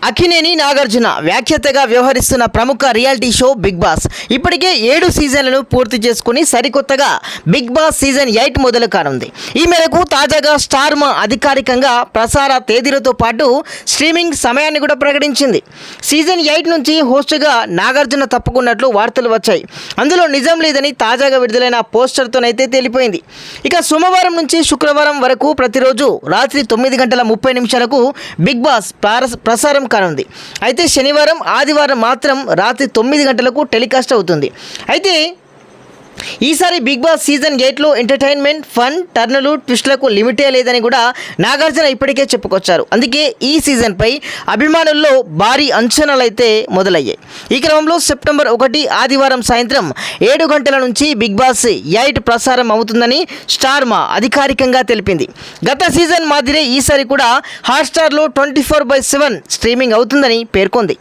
అక్కినేని నాగార్జున వ్యాఖ్యాతగా వ్యవహరిస్తున్న ప్రముఖ reality show big boss ఇప్పటికే 7 సీజన్లను పూర్తి చేసుకుని సరికొత్తగా బిగ్ బాస్ సీజన్ 8 మొదలు కానుంది. ఈ మేరకు తాజాగా స్టార్ మా అధికారికంగా ప్రసార తేదీలతో పాటు స్ట్రీమింగ్ సమయాన్ని కూడా ప్రకటించింది. సీజన్ 8 నుంచి హోస్ట్గా నాగార్జున తప్పుకున్నట్లు వార్తలు వచ్చాయి. అందులో నిజం లేదని తాజాగా విడుదలైన పోస్టర్తోనైతే తేలిపోయింది. ఇక సోమవారం నుంచి శుక్రవారం వరకు ప్రతిరోజు రాత్రి 9:30 బిగ్ బాస్ ప్రసారం కానుంది. అయితే శనివారం ఆదివారం మాత్రం రాత్రి 9 గంటలకు టెలికాస్ట్ అవుతుంది. అయితే ఈసారి బిగ్ బాస్ సీజన్ 8లో ఎంటర్టైన్మెంట్, ఫన్, టర్నులు, ట్విస్టులకు లిమిటే లేదని కూడా నాగార్జున ఇప్పటికే చెప్పుకొచ్చారు. అందుకే ఈ సీజన్పై అభిమానుల్లో భారీ అంచనాలు అయితే మొదలయ్యాయి. ఈ క్రమంలో సెప్టెంబర్ 1 ఆదివారం సాయంత్రం 7 గంటల నుంచి బిగ్ బాస్ 8 ప్రసారం అవుతుందని స్టార్ మా అధికారికంగా తెలిపింది. గత సీజన్ మాదిరే ఈసారి కూడా హాట్స్టార్లో 24/7 స్ట్రీమింగ్ అవుతుందని పేర్కొంది.